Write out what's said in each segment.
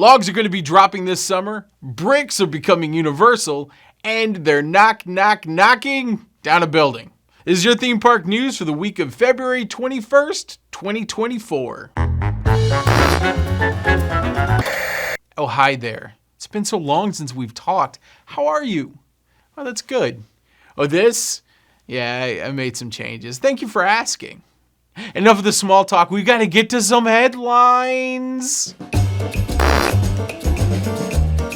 Logs are going to be dropping this summer, bricks are becoming universal, and they're knocking down a building. This is your theme park news for the week of February 21st, 2024. Oh, hi there. It's been so long since we've talked. How are you? Oh, that's good. Oh, this? Yeah, I made some changes. Thank you for asking. Enough of the small talk. We've got to get to some headlines.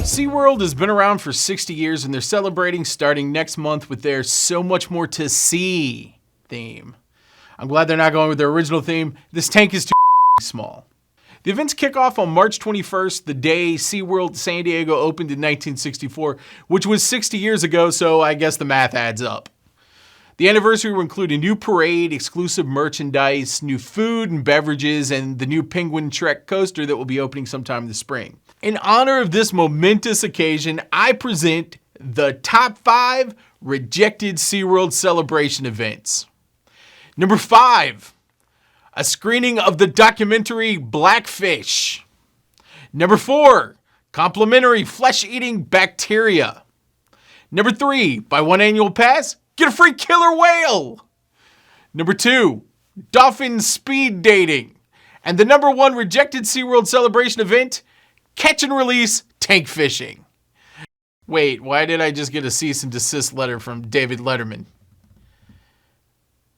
SeaWorld has been around for 60 years and they're celebrating starting next month with their So Much More to See theme. I'm glad they're not going with their original theme. This tank is too small. The events kick off on March 21st, the day SeaWorld San Diego opened in 1964, which was 60 years ago, so I guess the math adds up. The anniversary will include a new parade, exclusive merchandise, new food and beverages, and the new Penguin Trek coaster that will be opening sometime in the spring. In honor of this momentous occasion, I present the top 5 rejected SeaWorld celebration events. Number 5, a screening of the documentary Blackfish. Number 4, complimentary flesh-eating bacteria. Number 3, buy one annual pass, get a free killer whale. Number 2, dolphin speed dating. And the number 1 rejected SeaWorld celebration event, catch and release tank fishing. Wait, why did I just get a cease and desist letter from David Letterman?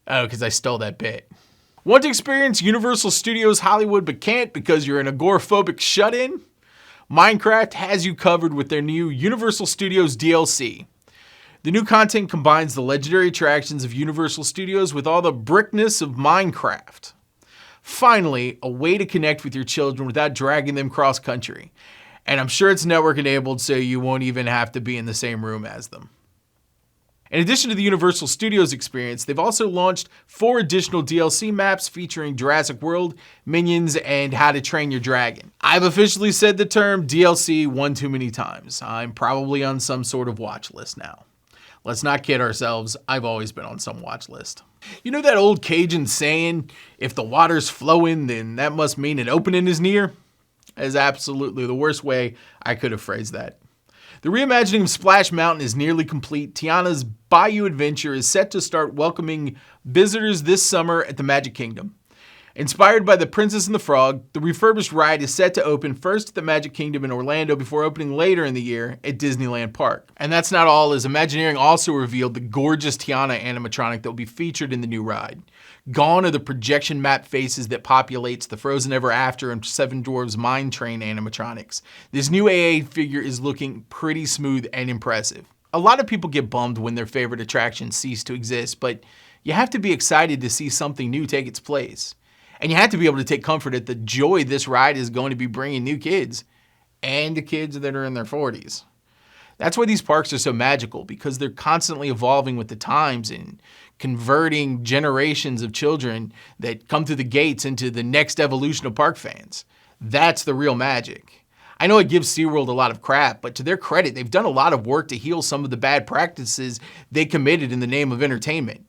Oh, because I stole that bit. Want to experience Universal Studios Hollywood but can't because you're an agoraphobic shut-in? Minecraft has you covered with their new Universal Studios DLC. The new content combines the legendary attractions of Universal Studios with all the brickness of Minecraft. Finally, a way to connect with your children without dragging them cross-country. And I'm sure it's network-enabled so you won't even have to be in the same room as them. In addition to the Universal Studios experience, they've also launched 4 additional DLC maps featuring Jurassic World, Minions, and How to Train Your Dragon. I've officially said the term DLC one too many times. I'm probably on some sort of watch list now. Let's not kid ourselves, I've always been on some watch list. You know that old Cajun saying, if the water's flowing, then that must mean an opening is near? That is absolutely the worst way I could have phrased that. The reimagining of Splash Mountain is nearly complete. Tiana's Bayou adventure is set to start welcoming visitors this summer at the Magic Kingdom. Inspired by The Princess and the Frog, the refurbished ride is set to open first at the Magic Kingdom in Orlando before opening later in the year at Disneyland Park. And that's not all, as Imagineering also revealed the gorgeous Tiana animatronic that will be featured in the new ride. Gone are the projection map faces that populates the Frozen Ever After and Seven Dwarfs Mine Train animatronics. This new AA figure is looking pretty smooth and impressive. A lot of people get bummed when their favorite attractions cease to exist, but you have to be excited to see something new take its place. And you have to be able to take comfort at the joy this ride is going to be bringing new kids and the kids that are in their 40s. That's why these parks are so magical, because they're constantly evolving with the times and converting generations of children that come through the gates into the next evolution of park fans. That's the real magic. I know it gives SeaWorld a lot of crap, but to their credit, they've done a lot of work to heal some of the bad practices they committed in the name of entertainment.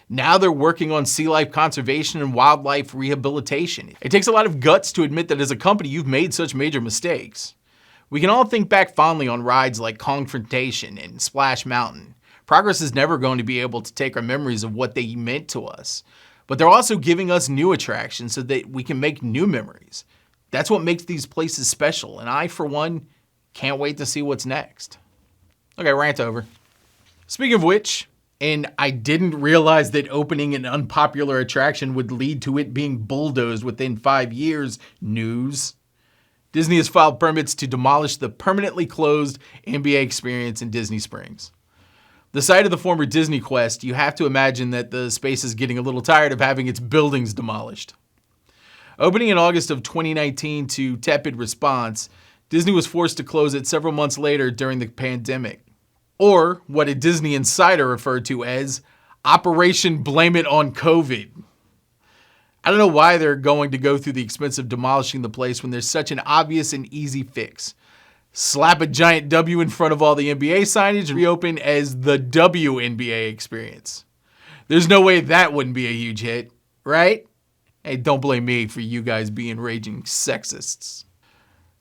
Now they're working on sea life conservation and wildlife rehabilitation. It takes a lot of guts to admit that as a company, you've made such major mistakes. We can all think back fondly on rides like Confrontation and Splash Mountain. Progress is never going to be able to take our memories of what they meant to us. But they're also giving us new attractions so that we can make new memories. That's what makes these places special, and I, for one, can't wait to see what's next. Okay, rant over. Speaking of which, and I didn't realize that opening an unpopular attraction would lead to it being bulldozed within 5 years, news. Disney has filed permits to demolish the permanently closed NBA experience in Disney Springs. The site of the former Disney Quest, you have to imagine that the space is getting a little tired of having its buildings demolished. Opening in August of 2019 to tepid response, Disney was forced to close it several months later during the pandemic. Or what a Disney insider referred to as Operation Blame It on COVID. I don't know why they're going to go through the expense of demolishing the place when there's such an obvious and easy fix. Slap a giant W in front of all the NBA signage and reopen as the WNBA experience. There's no way that wouldn't be a huge hit, right? Hey, don't blame me for you guys being raging sexists.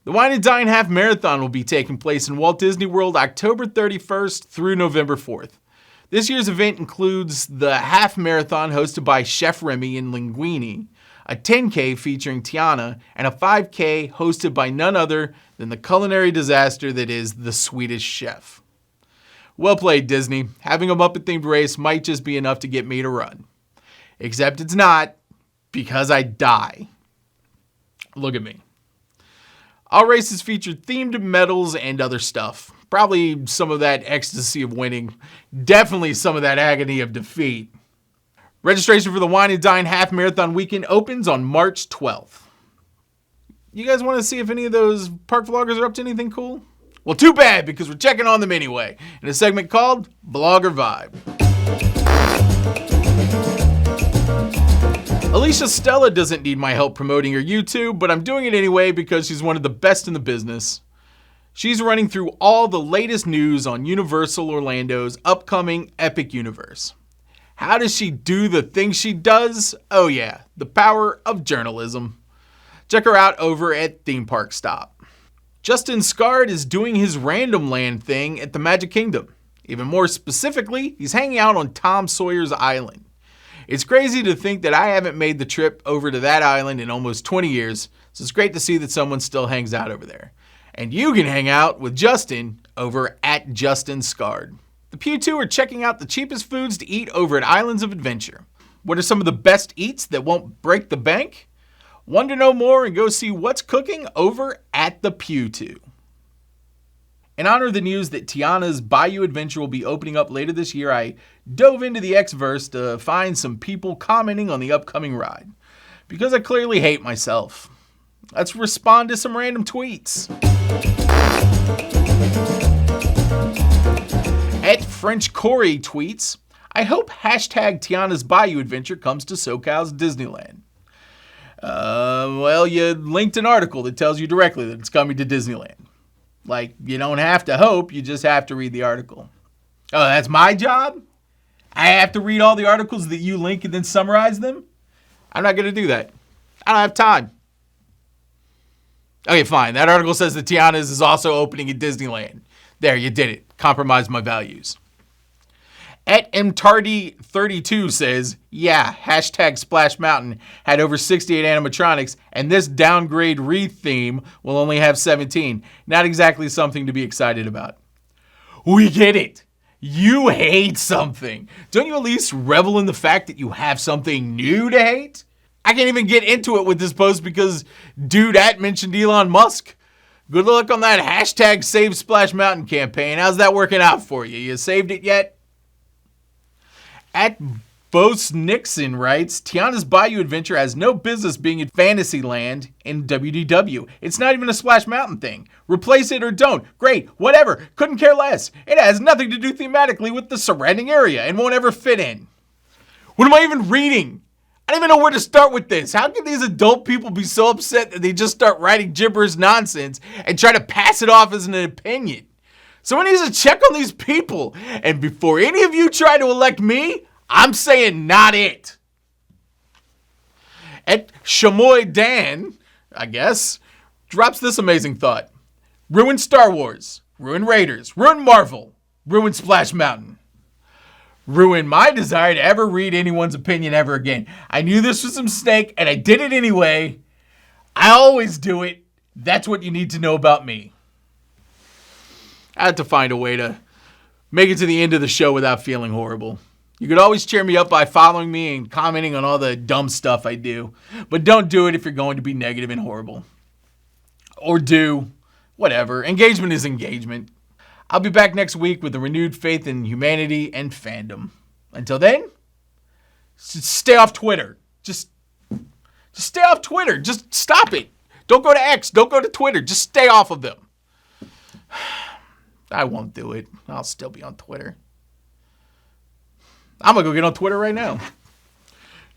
The Wine and Dine Half Marathon will be taking place in Walt Disney World October 31st through November 4th. This year's event includes the half marathon hosted by Chef Remy and Linguini, a 10K featuring Tiana, and a 5K hosted by none other than the culinary disaster that is the Swedish Chef. Well played, Disney. Having a Muppet-themed race might just be enough to get me to run. Except it's not, because I die. Look at me. All races featured themed medals and other stuff. Probably some of that ecstasy of winning. Definitely some of that agony of defeat. Registration for the Wine and Dine Half Marathon Weekend opens on March 12th. You guys want to see if any of those park vloggers are up to anything cool? Well, too bad, because we're checking on them anyway, in a segment called Blogger Vibe. Alicia Stella doesn't need my help promoting her YouTube, but I'm doing it anyway because she's one of the best in the business. She's running through all the latest news on Universal Orlando's upcoming Epic Universe. How does she do the things she does? Oh yeah, the power of journalism. Check her out over at Theme Park Stop. Justin Scard is doing his Random Land thing at the Magic Kingdom. Even more specifically, he's hanging out on Tom Sawyer's Island. It's crazy to think that I haven't made the trip over to that island in almost 20 years, so it's great to see that someone still hangs out over there. And you can hang out with Justin over at Justin Scard. The Pew 2 are checking out the cheapest foods to eat over at Islands of Adventure. What are some of the best eats that won't break the bank? Want to know more and go see what's cooking over at the Pew 2. In honor of the news that Tiana's Bayou adventure will be opening up later this year, I dove into the Xverse to find some people commenting on the upcoming ride. Because I clearly hate myself. Let's respond to some random tweets. At French Corey tweets, I hope hashtag Tiana's Bayou adventure comes to SoCal's Disneyland. Well, you linked an article that tells you directly that it's coming to Disneyland. Like, you don't have to hope, you just have to read the article. Oh, that's my job? I have to read all the articles that you link and then summarize them? I'm not going to do that. I don't have time. Okay, fine. That article says that Tiana's is also opening at Disneyland. There, you did it. Compromise my values. At mtardy32 says, yeah, hashtag Splash Mountain had over 68 animatronics, and this downgrade wreath theme will only have 17. Not exactly something to be excited about. We get it. You hate something. Don't you at least revel in the fact that you have something new to hate? I can't even get into it with this post because dude at mentioned Elon Musk. Good luck on that hashtag Save Splash Mountain campaign. How's that working out for you? You saved it yet? At Bose Nixon writes, Tiana's Bayou adventure has no business being in Fantasyland in WDW. It's not even a Splash Mountain thing. Replace it or don't. Great, whatever. Couldn't care less. It has nothing to do thematically with the surrounding area and won't ever fit in. What am I even reading? I don't even know where to start with this. How can these adult people be so upset that they just start writing gibberish nonsense and try to pass it off as an opinion? Someone needs to check on these people. And before any of you try to elect me, I'm saying not it. At Shamoy Dan, I guess, drops this amazing thought. Ruin Star Wars. Ruin Raiders. Ruin Marvel. Ruin Splash Mountain. Ruin my desire to ever read anyone's opinion ever again. I knew this was a mistake, and I did it anyway. I always do it. That's what you need to know about me. I had to find a way to make it to the end of the show without feeling horrible. You could always cheer me up by following me and commenting on all the dumb stuff I do. But don't do it if you're going to be negative and horrible. Or do. Whatever. Engagement is engagement. I'll be back next week with a renewed faith in humanity and fandom. Until then, stay off Twitter. Just stay off Twitter. Just stop it. Don't go to X. Don't go to Twitter. Just stay off of them. I won't do it. I'll still be on Twitter. I'm going to go get on Twitter right now.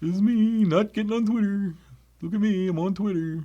This is me not getting on Twitter. Look at me. I'm on Twitter.